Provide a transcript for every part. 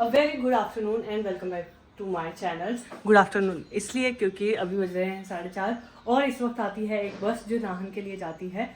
A very good afternoon and welcome back to my channel. Good afternoon इसलिए क्योंकि अभी बज रहे हैं 4:30 और इस वक्त आती है एक बस जो नाहन के लिए जाती है।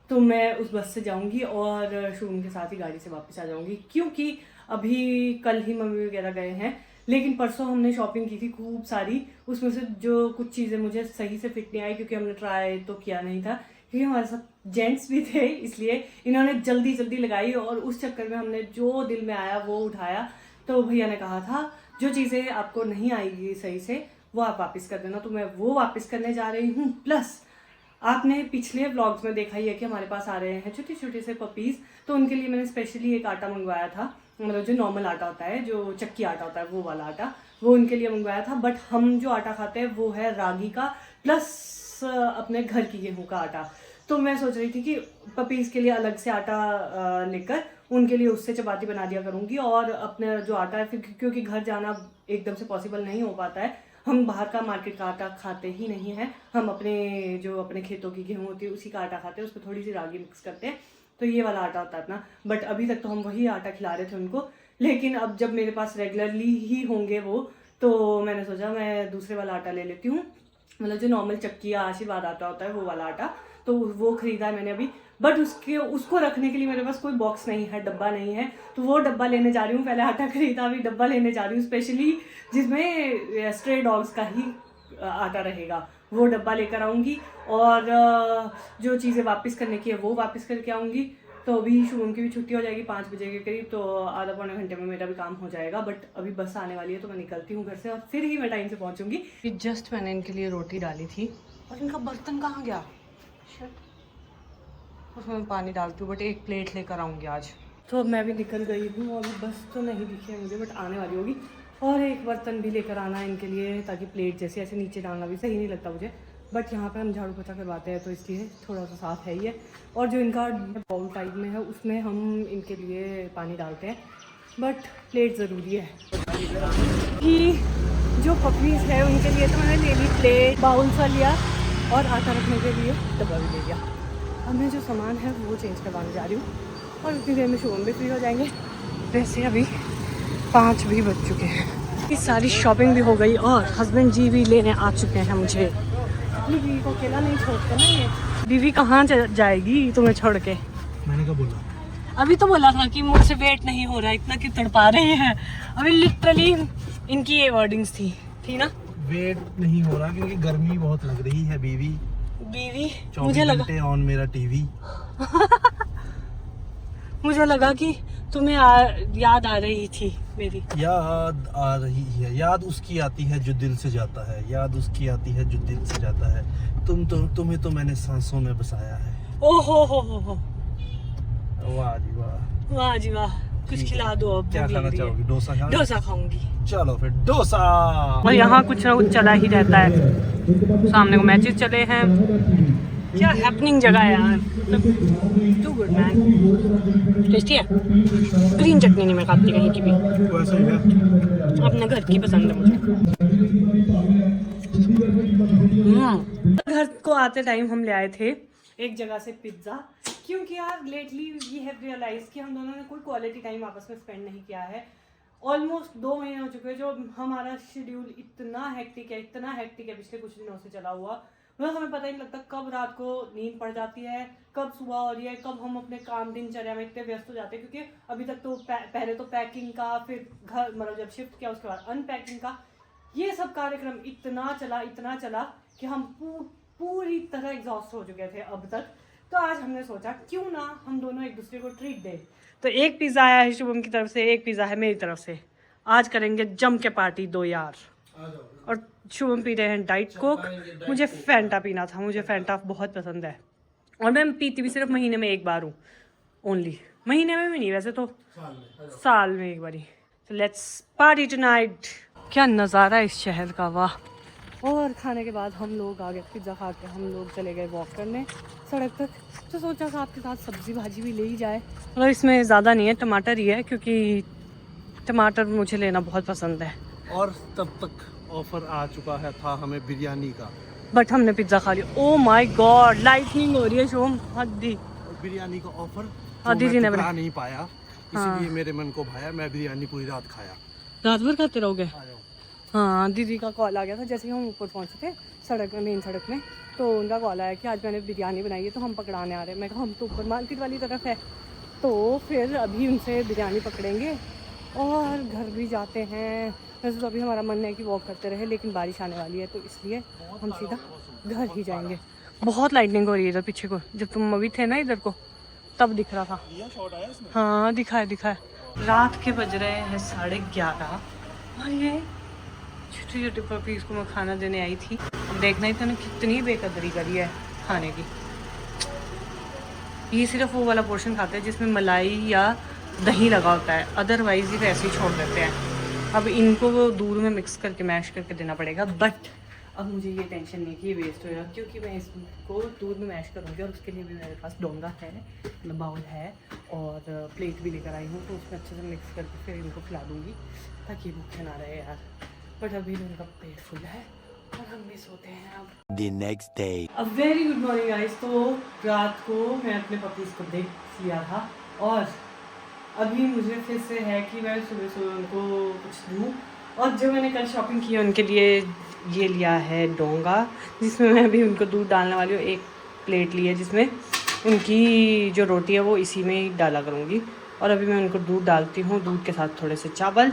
तो मैं उस बस से जाऊंगी और शुभम के साथ ही गाड़ी से वापस आ जाऊंगी, क्योंकि अभी कल ही मम्मी वगैरह गए हैं, लेकिन परसों हमने शॉपिंग की थी खूब सारी। उसमें से जो कुछ चीज़ें मुझे सही से फिट नहीं आई क्योंकि हमने ट्राई तो किया नहीं था, क्योंकि हमारे साथ जेंट्स भी थे, इसलिए इन्होंने जल्दी जल्दी लगाई और उस चक्कर में हमने जो दिल में आया वो उठाया। तो भैया ने कहा था जो चीज़ें आपको नहीं आएगी सही से वो आप वापस कर देना, तो मैं वो वापस करने जा रही हूँ। प्लस आपने पिछले व्लॉग्स में देखा ही है कि हमारे पास आ रहे हैं छोटे छोटे से पपीज़, तो उनके लिए मैंने स्पेशली एक आटा मंगवाया था, मतलब जो नॉर्मल आटा होता है, जो चक्की आटा होता है वो वाला आटा, वो उनके लिए मंगवाया था। बट हम जो आटा खाते हैं वो है रागी का प्लस अपने घर की गेहूँ का आटा। तो मैं सोच रही थी कि पपीज़ के लिए अलग से आटा लेकर उनके लिए उससे चपाती बना दिया करूँगी, और अपने जो आटा है फिर क्योंकि घर जाना एकदम से पॉसिबल नहीं हो पाता है, हम बाहर का मार्केट का आटा खाते ही नहीं हैं, हम अपने खेतों की गेहूँ होती है उसी का आटा खाते हैं, उस पर थोड़ी सी रागी मिक्स करते हैं, तो ये वाला आटा होता है अपना। बट अभी तक तो हम वही आटा खिला रहे थे उनको, लेकिन अब जब मेरे पास रेगुलरली ही होंगे वो, तो मैंने सोचा मैं दूसरे वाला आटा ले लेती हूँ, मतलब जो नॉर्मल चक्की या आशीर्वाद आटा होता है वो वाला आटा, तो वो खरीदा है मैंने अभी। बट उसको रखने के लिए मेरे पास कोई बॉक्स नहीं है, डब्बा नहीं है, तो वो डब्बा लेने जा रही हूँ। पहले आटा खरीदा, अभी डब्बा लेने जा रही हूँ स्पेशली, जिसमें स्ट्रे डॉग्स का ही आटा रहेगा, वो डब्बा लेकर आऊँगी। और जो चीज़ें वापस करने की है वो वापस करके आऊँगी। तो अभी शुभम की भी छुट्टी हो जाएगी 5 बजे के करीब, तो आधा पौने घंटे में मेरा भी काम हो जाएगा। बट अभी बस आने वाली है तो मैं निकलती हूँ घर से और फिर ही मैं टाइम से पहुँचूँगी। जस्ट मैंने इनके लिए रोटी डाली थी और इनका बर्तन कहाँ गया, उसमें मैं पानी डालती हूँ, बट एक प्लेट लेकर आऊँगी आज। तो अब मैं भी निकल गई हूँ, अभी बस तो नहीं दिखी है मुझे, बट आने वाली होगी। और एक बर्तन भी लेकर आना है इनके लिए, ताकि प्लेट जैसे ऐसे नीचे डालना भी सही नहीं लगता मुझे, बट यहाँ पे हम झाड़ू पोछा करवाते हैं तो इसलिए थोड़ा सा साफ़ है ही है। और जो इनका बाउल टाइप में है उसमें हम इनके लिए पानी डालते हैं, बट प्लेट ज़रूरी है। कि जो पपीज़ है उनके लिए तो मैंने ले ली प्लेट, बाउल सा लिया और आटा रखने के लिए डब्बा भी ले लिया। अब मैं जो सामान है वो चेंज करवाने जा रही हूँ और उतनी देर में शुभम भी फ्री हो जाएंगे। वैसे अभी 5 भी बज चुके हैं, इस सारी शॉपिंग भी हो गई और हस्बैंड जी भी लेने आ चुके हैं मुझे। अपनी बीवी को अकेला नहीं छोड़ते ना ये। बीवी कहाँ जाएगी तुम्हें छोड़ के? मैंने क्या बोला? अभी तो बोला था कि मुझसे वेट नहीं हो रहा, इतना क्यों तड़पा रहे हैं। अभी लिटरली इनकी ये वर्डिंग्स थी ना, वेट नहीं हो रहा क्योंकि गर्मी बहुत लग रही है बीवी। मुझे लगा ऑन मेरा टीवी। मुझे लगा कि तुम्हें याद आ रही थी मेरी। याद आ रही है, याद उसकी आती है जो दिल से जाता है, याद उसकी आती है जो दिल से जाता है। तुम्हें तो मैंने सांसों में बसाया है। ओ हो वाह जी वाह, वाह जी वाह। कुछ खिला दो अब। क्या खाना चाहोगी? डोसा खाना? डोसा खाऊंगी। चलो फिर डोसा। और यहाँ कुछ ना कुछ चला ही रहता है, सामने को मैचेस चले हैं, क्या हैपनिंग जगह है यार। Too good man. टेस्टी है, ग्रीन चटनी नहीं मैं खाती कहीं की भी, वैसे ही है, अपने घर की पसंद है मुझे। घर को आते टाइम हम ले आए थे एक जगह से पिज्ज़ा, क्योंकि यार लेटली वी हैव रियलाइज कि हम दोनों ने कोई क्वालिटी टाइम आपस में स्पेंड नहीं किया है। ऑलमोस्ट 2 महीने हो चुके हैं जो हमारा शेड्यूल इतना हेक्टिक है पिछले कुछ दिनों से चला हुआ, मतलब हमें पता ही नहीं लगता कब रात को नींद पड़ जाती है, कब सुबह हो रही है, कब हम अपने काम दिनचर्या में इतने व्यस्त हो जाते हैं। क्योंकि अभी तक तो पहले तो पैकिंग का, फिर घर मतलब जब शिफ्ट किया उसके बाद अनपैकिंग का, ये सब कार्यक्रम इतना चला कि हम पूरी तरह एग्जॉस्ट हो चुके थे अब तक। तो आज हमने सोचा क्यों ना हम दोनों एक दूसरे को ट्रीट दें। तो एक पिज़्ज़ा आया है शुभम की तरफ से, एक पिज़्ज़ा है मेरी तरफ से। आज करेंगे जम के पार्टी दो यार। और शुभम पी रहे हैं डाइट कोक, मुझे फैंटा पीना था, मुझे फैंटा बहुत पसंद है और मैं पीती भी सिर्फ महीने में एक बार हूँ, ओनली महीने में भी नहीं, वैसे तो साल में एक बार ही। तो लेट्स पार्टी टुनाइट। क्या नज़ारा है इस शहर का, वाह। और खाने के बाद हम लोग आ गए, पिज़्ज़ा खा के हम लोग चले गए वॉक करने सड़क तक। तो सोचा साथ के साथ सब्जी भाजी भी ले ही जाए, मतलब इसमें ज़्यादा नहीं है, टमाटर ही है, क्योंकि टमाटर मुझे लेना बहुत पसंद है। और तब तक ऑफर आ चुका है था हमें बिरयानी का, बट हमने पिज़्ज़ा खा लिया। ओ माय गॉड, लाइटनिंग हो रही है शोम, हद्दी। बिरयानी का ऑफर दीदी ने बना नहीं पाया, हाँ। इसीलिए मेरे मन को भाया, मैं बिरयानी पूरी रात खाया। रात भर खाते रहोगे? आ जाओ। हाँ, दीदी का कॉल आ गया था जैसे ही हम ऊपर पहुँचे थे सड़क में, मेन सड़क में, तो उनका कॉल आया कि आज मैंने बिरयानी बनाई है तो हम पकड़ाने आ रहे हैं। मैं कहा हम तो ऊपर मार्केट वाली तरफ है, तो फिर अभी उनसे बिरयानी पकड़ेंगे और घर भी जाते हैं। वैसे तो अभी हमारा मन है कि वॉक करते रहे, लेकिन बारिश आने वाली है तो इसलिए हम सीधा घर ही जाएंगे। बहुत लाइटनिंग हो रही है इधर पीछे को, जब तुम अभी थे ना इधर को तब दिख रहा था। हाँ दिखा है। रात के बज रहे हैं 11:30 और ये छोटी छोटी पपीज़ को मैं खाना देने आई थी। अब देखना ही था ना कितनी बेकदरी करी है खाने की। ये सिर्फ वो वाला पोर्शन खाते हैं जिसमें मलाई या दही लगा होता है, अदरवाइज ये वैसे ही छोड़ देते हैं। अब इनको वो दूध में मिक्स करके मैश करके देना पड़ेगा, बट अब मुझे ये टेंशन नहीं कि ये वेस्ट होगा, क्योंकि मैं इसको दूध में मैश करूँगी और उसके लिए भी मेरे पास डोंगा है, मतलब बाउल है और प्लेट भी लेकर आई हूँ, तो उसमें अच्छे से मिक्स करके फिर इनको खिला दूँगी ताकि भूखे ना रहे यार। बट अभी उनका पेट फुल है और हम भी सोते हैं अब। The next day. अब वेरी गुड मॉर्निंग गाइस। तो रात को मैं अपने पपीज़ को देख लिया था और अभी मुझे फिर से है कि मैं सुबह सुबह उनको कुछ दूँ। और जो मैंने कल शॉपिंग की है उनके लिए ये लिया है डोंगा, जिसमें मैं अभी उनको दूध डालने वाली हूँ। एक प्लेट ली है जिसमें उनकी जो रोटी है वो इसी में ही डाला करूँगी। और अभी मैं उनको दूध डालती हूँ, दूध के साथ थोड़े से चावल।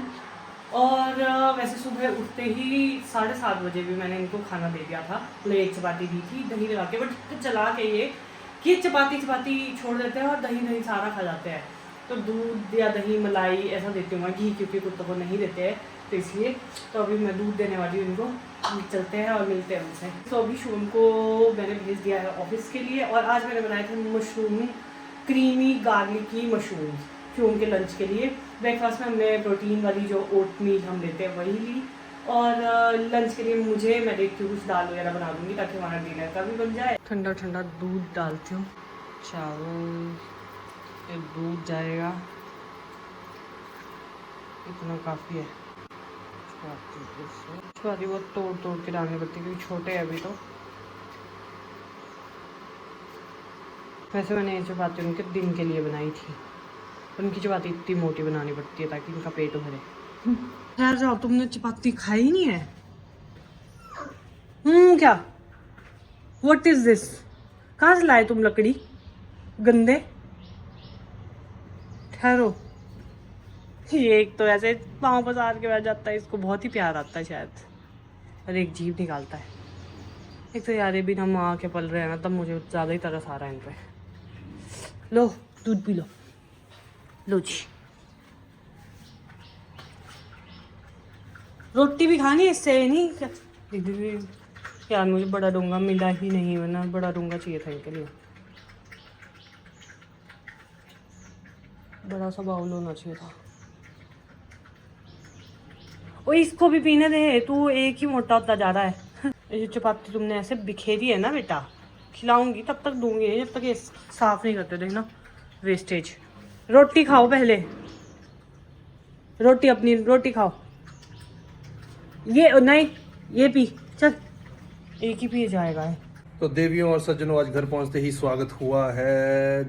और वैसे सुबह उठते ही 7:30 बजे भी मैंने इनको खाना दे दिया था, मतलब एक चपाती दी थी दही लगा के। बट चला के ये कि चपाती छोड़ देते हैं और दही सारा खा जाते हैं, तो दूध या दही मलाई ऐसा देती हूँ मैं, घी क्योंकि कुत्तों को नहीं देते हैं तो इसलिए। तो अभी मैं दूध देने वाली हूँ इनको, चलते हैं और मिलते हैं उनसे। तो अभी शुभम को मैंने भेज दिया है ऑफिस के लिए और आज मैंने बनाए थे mushroom, creamy garlicky mushrooms Shubham के लंच के लिए। ब्रेकफास्ट में हमने प्रोटीन वाली जो ओट मील हम लेते हैं वही ली, और लंच के लिए मैं देखती हूँ कुछ दाल वगैरह बना दूँगी ताकि हमारा डिनर का भी बन जाए। ठंडा ठंडा दूध डालती हूँ, चावल, एक दूध जाएगा, इतना काफ़ी है। चपाती बहुत तोड़ के डालनी पड़ती है क्योंकि छोटे हैं अभी। तो वैसे मैंने ये चपाती उनके दिन के लिए बनाई थी, उनकी चपाती इतनी मोटी बनानी पड़ती है ताकि उनका पेट भरे। ठहर जाओ, तुमने चपाती खाई नहीं है? क्या व्हाट इज दिस? कहाँ से लाए तुम लकड़ी गंदे? ठहरो, ये एक तो ऐसे पाँव पसार के बैठ जाता है, इसको बहुत ही प्यार आता है शायद, और एक जीभ निकालता है। एक तो यार ये बिना माँ के पल रहे हैं ना, तब मुझे ज़्यादा ही तरस आ रहा है इन पे। लो दूध पी लो, लो जी। रोटी भी खानी है इससे, नहीं क्या? यार मुझे बड़ा डोंगा मिला ही नहीं, वरना बड़ा डोंगा चाहिए था इनके लिए, बड़ा सा बाउल होना चाहिए था। ओ इसको भी पीने दे, तू एक ही मोटा होता जा रहा है। ये चपाती तुमने ऐसे बिखेरी है ना बेटा, खिलाऊंगी तब तक दूंगी, जब तक ये साफ नहीं करते। देखना वेस्टेज। रोटी खाओ पहले, रोटी अपनी रोटी खाओ। ये नहीं, ये पी, चल एक ही पी जाएगा है। तो देवियों और सज्जनों, आज घर पहुंचते ही स्वागत हुआ है।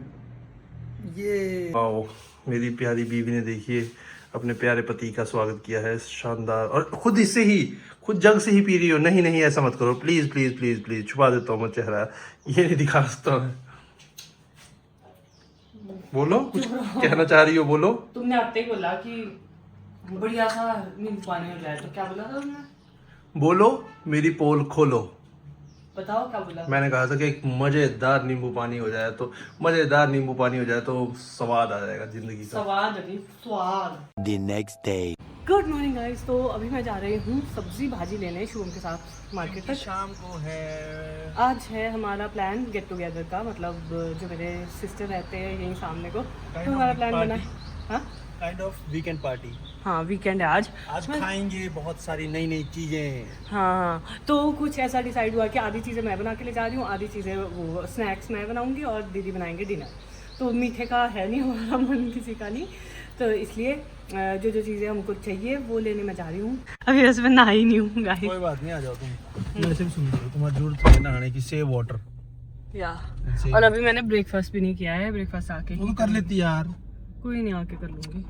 ये आओ, मेरी प्यारी बीवी ने देखिए अपने प्यारे पति का स्वागत किया है, शानदार। और खुद इससे ही, खुद जग से ही पी रही हो। नहीं नहीं ऐसा मत करो प्लीज प्लीज प्लीज प्लीज, छुपा देता हूँ मैं चेहरा, ये नहीं दिखा सकता मैं। बोलो, कुछ कहना चाह रही हो, बोलो। तुमने आते ही बोला कि बढ़िया सा नींबू पानी हो जाए, तो क्या बोला था तुमने? बोलो, मेरी पोल खोलो। बताओ क्या बोला? मैंने कहा था कि एक मजेदार नींबू पानी हो जाए, तो मजेदार नींबू पानी हो जाए तो स्वाद आ जाएगा जिंदगी का। स्वाद नहीं, स्वाद। The next day. Good morning guys. तो अभी मैं जा रही हूँ सब्जी भाजी लेने शुभम के साथ मार्केट तक। शाम को है, आज है हमारा प्लान गेट टुगेदर का, मतलब जो मेरे सिस्टर रहते हैं यहीं सामने को, तो हमारा प्लान बना है। हाँ काइंड ऑफ वीकेंड पार्टी। हाँ वीकेंड है आज। खाएंगे बहुत सारी नई नई चीजें। हाँ तो कुछ ऐसा डिसाइड हुआ कि आधी चीज़ें मैं बना के ले जा रही हूँ, आधी चीज़ें वो स्नैक्स मैं बनाऊँगी और दीदी बनाएंगे डिनर। तो मीठे का है नहीं हमारा मन किसी का नहीं, तो इसलिए जो जो चीज़ें हमको चाहिए वो लेने में जा रही हूँ। अभी वैसे मैं नहा ही नहीं हूँ गाइस। कोई बात नहीं, आ जाओ तुम, वैसे भी सुंदर हो, तुम्हारी जरूरत है नहाने की। सेव वाटर या। और अभी मैंने ब्रेकफास्ट भी नहीं किया है, ब्रेकफास्ट आके वो कर लेती यार। कोई नहीं, आके कर लूँगी।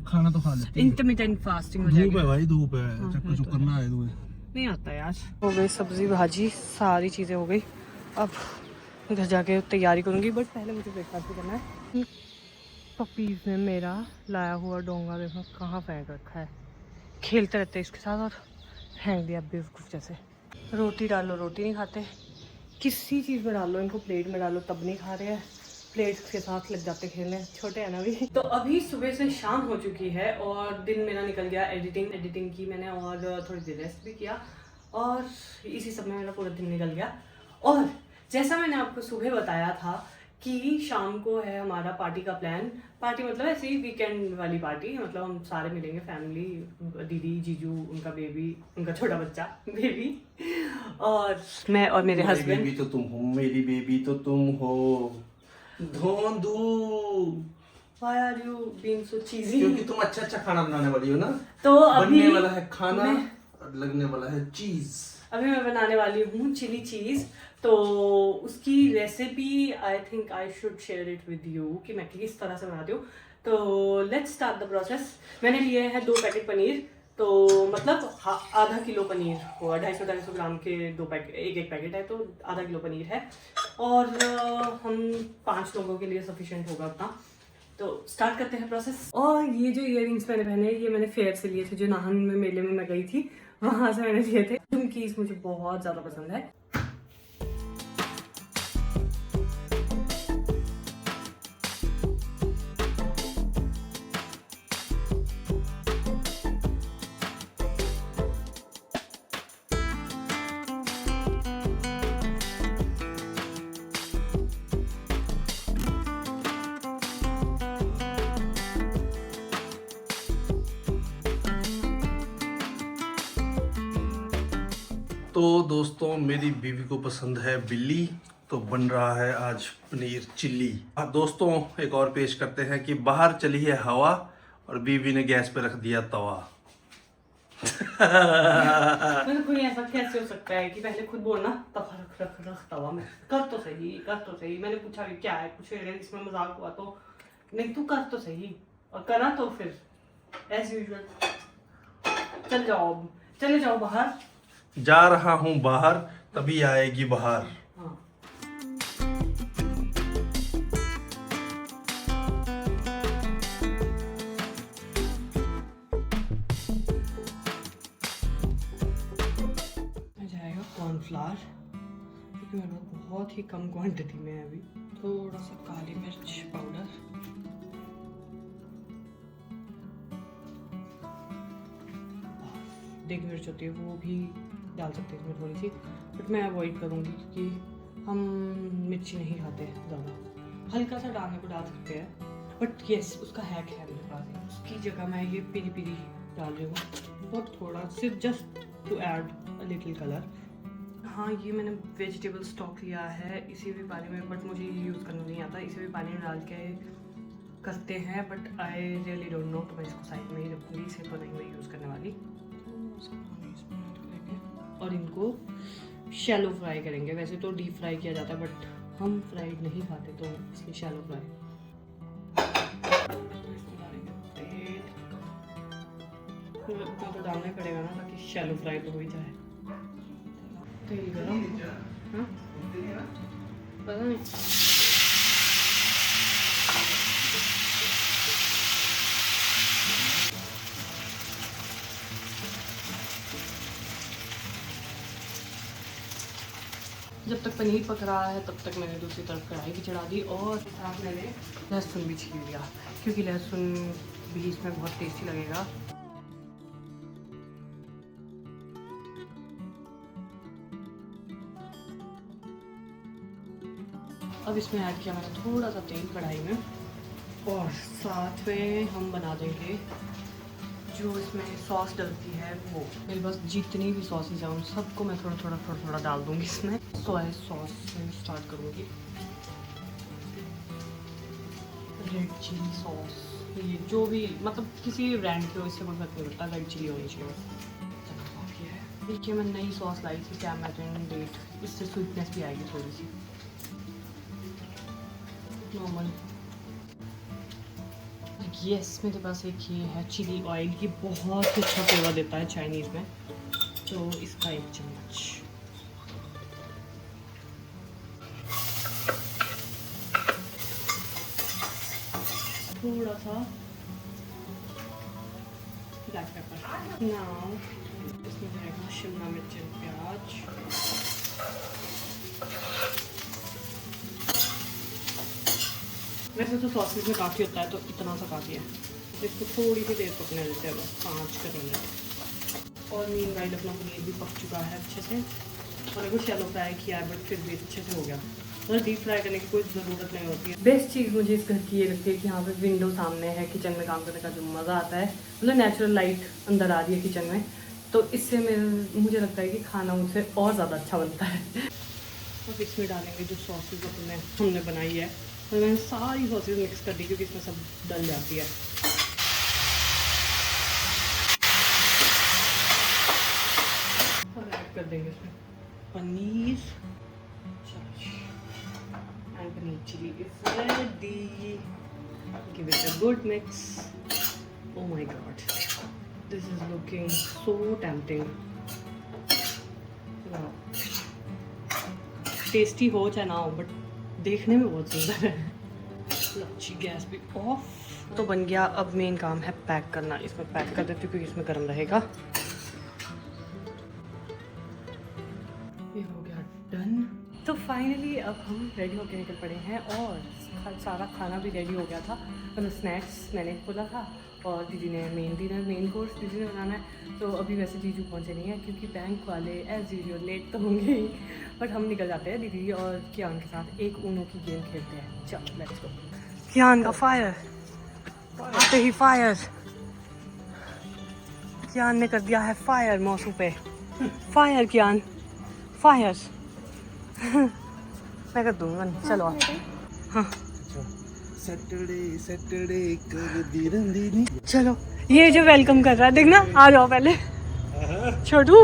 खाना तो खा लेते हैं। इंटरमिटेंट फास्टिंग हो धूप जाएगी। है भाई, धूप है, हाँ, चक्कर ये तो चुक्कर ना आए तुम्हें। नहीं आता यार। हो गई सब्जी भाजी, सारी चीज़ें हो गई। अब घर जाके तैयारी करूँगी, बट पहले मुझे ब्रेकफास्ट भी करना है। पपीज़ ने मेरा लाया हुआ डोंगा देखो कहाँ फेंक रखा है। खेलते रहते इसके साथ और फेंक दिया बेवकूफ़ जैसे। रोटी डालो, रोटी नहीं खाते। किसी चीज़ में डालो, इनको प्लेट में डालो तब नहीं खा रहे हैं। प्लेट के साथ लग जाते खेलने, छोटे हैं ना अभी। तो अभी सुबह से शाम हो चुकी है और दिन मेरा निकल गया एडिटिंग की मैंने और थोड़ी देर रेस्ट भी किया और इसी सब में मेरा पूरा दिन निकल गया। और जैसा मैंने आपको सुबह बताया था कि शाम को है हमारा पार्टी का प्लान। पार्टी मतलब ऐसे ही वीकेंड वाली पार्टी, मतलब हम सारे मिलेंगे, फैमिली, दीदी, जीजू, उनका बेबी, उनका छोटा बच्चा बेबी, और मैं और मेरे हस्बैंड। बेबी तो तुम हो, मेरी बेबी तो तुम हो। धोंदू, Why are you being so cheesy? क्योंकि तुम अच्छा अच्छा खाना बनाने वाली हो ना। तो अभी बनने वाला है खाना और लगने वाला है चीज। अभी मैं बनाने वाली हूँ चिली चीज़। तो उसकी recipe I think I should share it with you कि मैं किस तरह से बनाती हूँ। तो लेट्स स्टार्ट द प्रोसेस। मैंने लिए हैं 2 पैकेट पनीर, तो मतलब आधा किलो पनीर होगा, 250 ग्राम के 2 पैकेट, एक पैकेट है तो आधा किलो पनीर है। और हम 5 लोगों के लिए सफिशिएंट होगा उतना। तो स्टार्ट करते हैं प्रोसेस। और ये जो इयररिंग्स मैंने पहने, ये मैंने फेयर से लिए थे, जो नाहन में मेले में मैं गई थी वहां से मैंने लिए थे। क्योंकि मुझे बहुत ज्यादा पसंद है। तो दोस्तों मेरी बीवी को पसंद है बिल्ली, तो बन रहा है आज पनीर चिल्ली। दोस्तों एक और पेश करते हैं कि बाहर चली है हवा और बीवी ने गैस पे रख दिया तवा। मतलब कोई ऐसा कैसे हो सकता है कि पहले खुद बोलना तब रख तवा में। कर तो सही। मैंने पूछा कि क्या है, कुछ इसमें मजाक हुआ तो नहीं, तू कर तो सही। और करा तो फिर एज यूजुअल चले जाओ बाहर। जा रहा हूं बाहर, तभी आएगी बाहर। हाँ। जाएगा कॉर्नफ्लावर, क्योंकि मेरे पास बहुत ही कम क्वांटिटी में है अभी। थोड़ा सा काली मिर्च पाउडर, देगी मिर्च होती है वो भी डाल सकते हैं इसमें थोड़ी सी, बट मैं अवॉइड करूँगी क्योंकि हम मिर्ची नहीं खाते हैं ज़्यादा। हल्का सा डालने को डाल सकते हैं, बट यस उसका हैक है मेरे पास। उसकी जगह मैं ये पीरी पीरी डाल रही हूँ, बहुत थोड़ा, सिर्फ just to add a little colour. हाँ, ये मैंने वेजिटेबल स्टॉक लिया है इसी भी पानी में, बट मुझे ये यूज़ करना नहीं आता। इसी भी पानी में डाल के करते हैं, but I really don't know, तो मैं इसको साइड में ही रखूँगी, इसे तो नहीं मैं यूज़ करने वाली। और इनको शैलो फ्राई करेंगे। वैसे तो डीप फ्राई किया जाता है, बट हम फ्राइड नहीं खाते तो इसलिए शैलो फ्राई। तो डालना ही पड़ेगा ना, ताकि शैलो फ्राई तो हो ही जाए। तेल गरम, हाँ पता नहीं। जब तक पनीर पक रहा है तब तक मैंने दूसरी तरफ कढ़ाई भी चढ़ा दी और साथ मैंने लहसुन भी छील लिया, क्योंकि लहसुन भी इसमें बहुत टेस्टी लगेगा। अब इसमें ऐड किया मैंने थोड़ा सा तेल कढ़ाई में, और साथ में हम बना देंगे जो इसमें सॉस डलती है वो। मेरे पास जितनी भी सॉसेज हैं उन सबको मैं थोड़ा थोड़ा डाल दूँगी इसमें। सोया सॉस से स्टार्ट करूँगी, रेड चिली सॉस, ये जो भी मतलब किसी भी ब्रांड की हो, इससे कोई फर्क नहीं पड़ता, रेड चिली होनी चाहिए बस। देखिए मैं नई सॉस लाई थी टैमेटन डेट, इससे स्वीटनेस भी आएगी थोड़ी सी। नॉर्मल यस मेरे पास एक ये है चिली ऑयल, ये बहुत ही अच्छा फ्लेवर देता है चाइनीज़ में, तो इसका 1 चम्मच। थोड़ा सा ब्लैक पेपर। नाउ इसमें रहेगा शिमला मिर्च और प्याज। वैसे तो सॉसेज में काफ़ी होता है, तो इतना सा काफ़ी है। इसको थोड़ी सी देर पकने देते हैं, बस 5 मिनट। और मीनवाइल अपना पनीर भी पक चुका है अच्छे से, और अगर शैलो फ्राई किया है बट फिर भी अच्छे से हो गया। मतलब डीप फ्राई करने की कोई ज़रूरत नहीं होती है। बेस्ट चीज़ मुझे इस घर की ये लगती है कि यहाँ पे विंडो सामने है, किचन में काम करने का जो मज़ा आता है, मतलब नेचुरल लाइट अंदर आ रही है किचन में, तो इससे मुझे लगता है कि खाना मुझसे और ज़्यादा अच्छा बनता है। अब इसमें डालेंगे जो सॉसेज हमने बनाई है, और मैंने सारी सॉसेज मिक्स कर दी क्योंकि इसमें सब डल जाती है। और ऐड कर देंगे इसमें paneer, and paneer chili is ready. Give it a good mix. Oh my god, this is looking so tempting. Wow. Tasty हो चाहे ना हो, बट देखने में बहुत सुंदर है। अच्छी गैस भी ऑफ। तो बन गया। अब मेन काम है पैक करना। इसमें पैक कर देती हूँ क्योंकि इसमें गर्म रहेगा। ये हो गया डन। तो फाइनली अब हम रेडी होकर निकल पड़े हैं, और सारा खाना भी रेडी हो गया था। मतलब स्नैक्स मैंने खोला था, और दीदी ने मेन कोर्स दीदी ने बनाना है। तो अभी वैसे जीजू पहुंचे नहीं है क्योंकि बैंक वाले एज यूजुअल लेट तो होंगे ही, बट हम निकल जाते हैं दीदी और कियान के साथ एक ऊनो की गेम खेलते हैं। चलो लेट्स गो। कियान का फायर आते ही फायर, कियान ने कर दिया है फायर मौसू पे। फायर कियान फायर। मैं कर दूंगा। चलो आप। हाँ सैटरडे कर दी रंदीनी। चलो, ये जो वेलकम कर रहा है देखना, आ जाओ पहले छोटू।